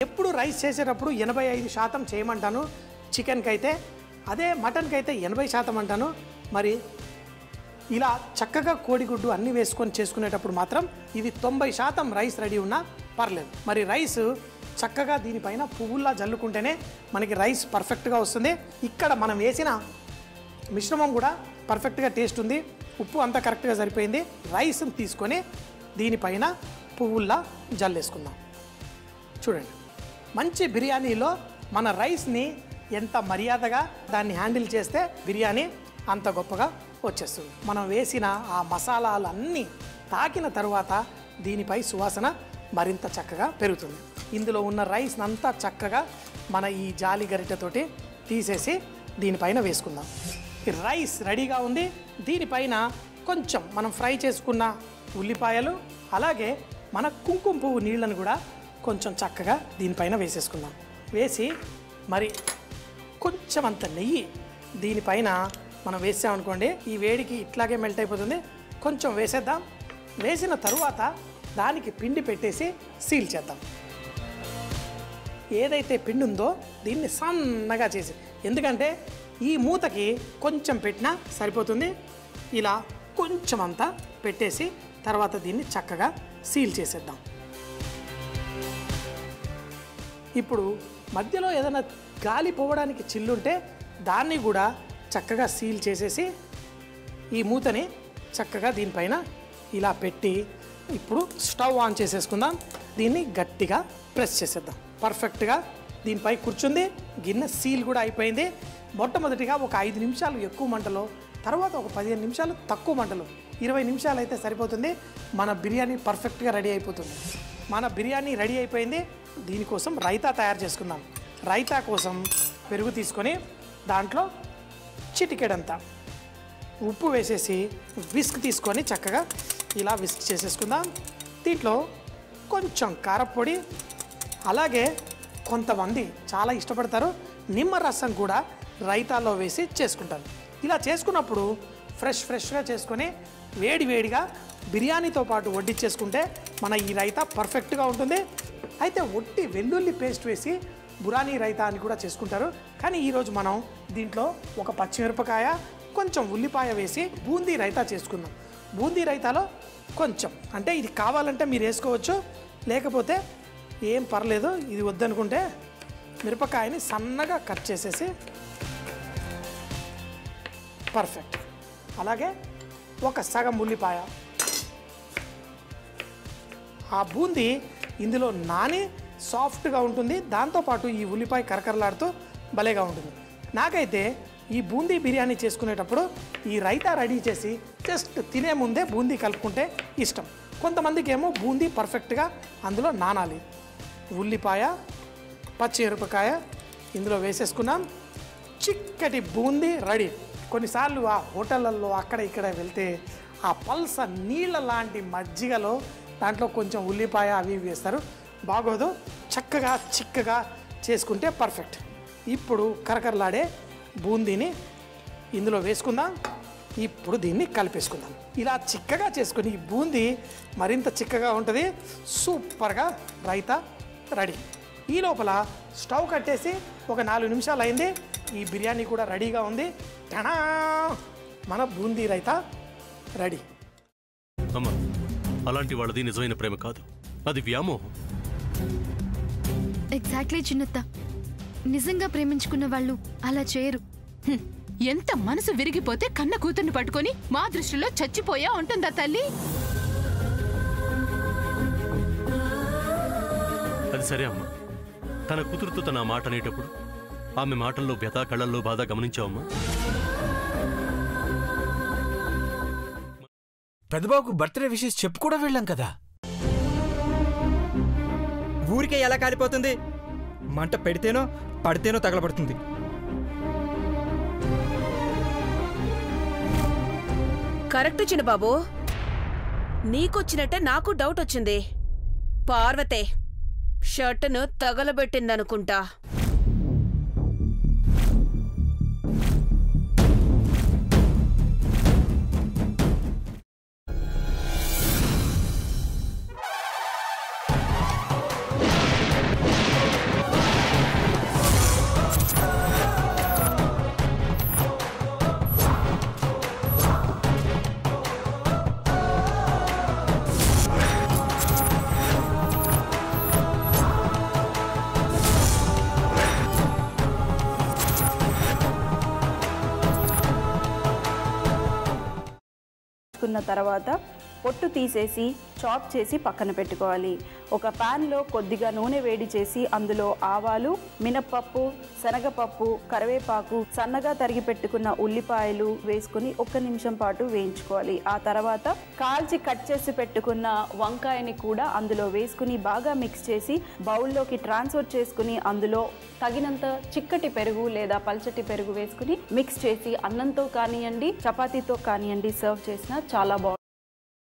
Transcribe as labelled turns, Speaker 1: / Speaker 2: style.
Speaker 1: ఎప్పుడు రైస్ చేసేటప్పుడు 85% చేయమంటాను చికెన్కి అయితే, అదే మటన్కి అయితే 80% అంటాను. మరి ఇలా చక్కగా కోడిగుడ్డు అన్నీ వేసుకొని చేసుకునేటప్పుడు మాత్రం ఇది 90% రైస్ రెడీ ఉన్నా పర్లేదు. మరి రైస్ చక్కగా దీనిపైన పువ్వుల్లా జల్లుకుంటేనే మనకి రైస్ పర్ఫెక్ట్గా వస్తుంది. ఇక్కడ మనం వేసిన మిశ్రమం కూడా పర్ఫెక్ట్గా టేస్ట్ ఉంది, ఉప్పు అంతా కరెక్ట్గా సరిపోయింది. రైస్ని తీసుకొని దీనిపైన పువ్వుల్లా జల్లేసుకుందాం. చూడండి, మంచి బిర్యానీలో మన రైస్ని ఎంత మర్యాదగా దాన్ని హ్యాండిల్ చేస్తే బిర్యానీ అంత గొప్పగా వచ్చేస్తుంది. మనం వేసిన ఆ మసాలాలన్నీ తాకిన తరువాత దీనిపై సువాసన మరింత చక్కగా పెరుగుతుంది. ఇందులో ఉన్న రైస్ని అంతా చక్కగా మన ఈ జాలి గరిటెతోటి తీసేసి దీనిపైన వేసుకుందాం. ఈ రైస్ రెడీగా ఉంది. దీనిపైన కొంచెం మనం ఫ్రై చేసుకున్న ఉల్లిపాయలు, అలాగే మన కుంకుమ పువ్వు నీళ్ళను కూడా కొంచెం చక్కగా దీనిపైన వేసేసుకుందాం. వేసి మరి కొంచెం అంత నెయ్యి దీనిపైన మనం వేసామనుకోండి, ఈ వేడికి ఇట్లాగే మెల్ట్ అయిపోతుంది. కొంచెం వేసేద్దాం. వేసిన తరువాత దానికి పిండి పెట్టేసి సీల్ చేద్దాం. ఏదైతే పిండి ఉందో దీన్ని సన్నగా చేసి, ఎందుకంటే ఈ మూతకి కొంచెం పెట్టినా సరిపోతుంది. ఇలా కొంచెం అంతా పెట్టేసి తర్వాత దీన్ని చక్కగా సీల్ చేసేద్దాం. ఇప్పుడు మధ్యలో ఏదైనా గాలి పోవడానికి చిల్లుంటే దాన్ని కూడా చక్కగా సీల్ చేసేసి ఈ మూతని చక్కగా దీనిపైన ఇలా పెట్టి ఇప్పుడు స్టవ్ ఆన్ చేసేసుకుందాం. దీన్ని గట్టిగా ప్రెస్ చేసేద్దాం. పర్ఫెక్ట్గా దీనిపై కూర్చుంది. గిన్నె సీల్ కూడా అయిపోయింది. మొట్టమొదటిగా ఒక 5 నిమిషాలు ఎక్కువ మంటలో, తర్వాత ఒక 15 నిమిషాలు తక్కువ మంటలో, 20 నిమిషాలు అయితే సరిపోతుంది. మన బిర్యానీ పర్ఫెక్ట్గా రెడీ అయిపోతుంది. మన బిర్యానీ రెడీ అయిపోయింది. దీనికోసం రైతా తయారు చేసుకుందాం. రైతా కోసం పెరుగు తీసుకొని దాంట్లో చిటికెడంతా ఉప్పు వేసేసి విస్క్ తీసుకొని చక్కగా ఇలా విస్క్ చేసేసుకుందాం. దీంట్లో కొంచెం కారపొడి, అలాగే కొంతమంది చాలా ఇష్టపడతారు నిమ్మరసం కూడా రైతాలో వేసి చేసుకుంటారు. ఇలా చేసుకున్నప్పుడు ఫ్రెష్గా చేసుకొని వేడిగా బిర్యానీతో పాటు వడ్డించేసుకుంటే మన ఈ రైతా పర్ఫెక్ట్గా ఉంటుంది. అయితే ఒట్టి వెల్లుల్లి పేస్ట్ వేసి బురానీ రైతా అని కూడా చేసుకుంటారు. కానీ ఈరోజు మనం దీంట్లో ఒక పచ్చిమిరపకాయ, కొంచెం ఉల్లిపాయ వేసి బూందీ రైతా చేసుకుందాం. బూందీ రైతాలో కొంచెం, అంటే ఇది కావాలంటే మీరు వేసుకోవచ్చు, లేకపోతే ఏం పర్లేదు. ఇది వద్దనుకుంటే మిరపకాయని సన్నగా కట్ చేసేసి పర్ఫెక్ట్. అలాగే ఒక సగం ఉల్లిపాయ. ఆ బూందీ ఇందులో నాని సాఫ్ట్గా ఉంటుంది. దాంతోపాటు ఈ ఉల్లిపాయ కరకరలాడుతూ భలేగా ఉంటుంది. నాకైతే ఈ బూందీ బిర్యానీ చేసుకునేటప్పుడు ఈ రైతా రెడీ చేసి జస్ట్ తినే ముందే బూందీ కలుపుకుంటే ఇష్టం. కొంతమందికి ఏమో బూందీ పర్ఫెక్ట్గా అందులో నానాలి. ఉల్లిపాయ, పచ్చిమిరపకాయ ఇందులో వేసేసుకున్నాం. చిక్కటి బూందీ రెడీ. కొన్నిసార్లు ఆ హోటళ్ళల్లో అక్కడ ఇక్కడ వెళ్తే ఆ పల్స నీళ్ళ లాంటి మజ్జిగలో దాంట్లో కొంచెం ఉల్లిపాయ అవి వేస్తారు, బాగోదు. చక్కగా చిక్కగా చేసుకుంటే పర్ఫెక్ట్. ఇప్పుడు కరకరలాడే బూందీని ఇందులో వేసుకుందాం. ఇప్పుడు దీన్ని కలిపేసుకుందాం. ఇలా చిక్కగా చేసుకుని ఈ బూందీ మరింత చిక్కగా ఉంటుంది. సూపర్గా రైతా రెడీ. ఈ లోపల స్టవ్ కట్టేసి ఒక 4 నిమిషాలు అయింది. ఈ బిర్యానీ కూడా రెడీగా ఉంది. టనా, మన బూందీ రైతా రెడీ.
Speaker 2: అమ్మా, అలాంటి వాళ్ళది నిజమైన ప్రేమ కాదు, అది వ్యామోహం.
Speaker 3: ఎగ్జాక్ట్లీ చిన్నత్త, నిజంగా ప్రేమించుకున్న వాళ్ళు అలా చేయరు.
Speaker 4: ఎంత మనసు విరిగిపోతే కన్న కూతుర్ని పట్టుకొని మా దృష్టిలో చచ్చిపోయా ఉంటుందా తల్లి?
Speaker 2: అది సరే అమ్మా, తన కూతురుతో తన మాట అనేటప్పుడు ఆమె మాటల్లో వ్యథ, కళ్ళల్లో బాధ గమనించావమ్మా?
Speaker 5: పెద్దబాబుకు బర్త్డే విషెస్ చెప్పు కూడా వెళ్ళాం కదా.
Speaker 6: ఊరికే ఎలా కాలిపోతుంది? మంట పెడితేనో పడితేనో తగలబడుతుంది.
Speaker 7: కరెక్ట్ చిన్నబాబు, నీకొచ్చినట్టే నాకు డౌట్ వచ్చింది. పార్వతే షర్టును తగలబెట్టిందనుకుంటా.
Speaker 8: తీసుకున్న తర్వాత పొట్టు తీసేసి చాప్ చేసి పక్కన పెట్టుకోవాలి. ఒక ప్యాన్లో కొద్దిగా నూనె వేడి చేసి అందులో ఆవాలు, మినప్పప్పు, శనగపప్పు, కరివేపాకు, సన్నగా తరిగి పెట్టుకున్న ఉల్లిపాయలు వేసుకుని 1 నిమిషం పాటు వేయించుకోవాలి. ఆ తర్వాత కాల్చి కట్ చేసి పెట్టుకున్న వంకాయని కూడా అందులో వేసుకుని బాగా మిక్స్ చేసి బౌల్లోకి ట్రాన్స్ఫర్ చేసుకుని అందులో తగినంత చిక్కటి పెరుగు లేదా పల్చటి పెరుగు వేసుకుని మిక్స్ చేసి అన్నంతో కానివ్వండి, చపాతీతో కానివ్వండి సర్వ్ చేసినా చాలా బాగుంటుంది.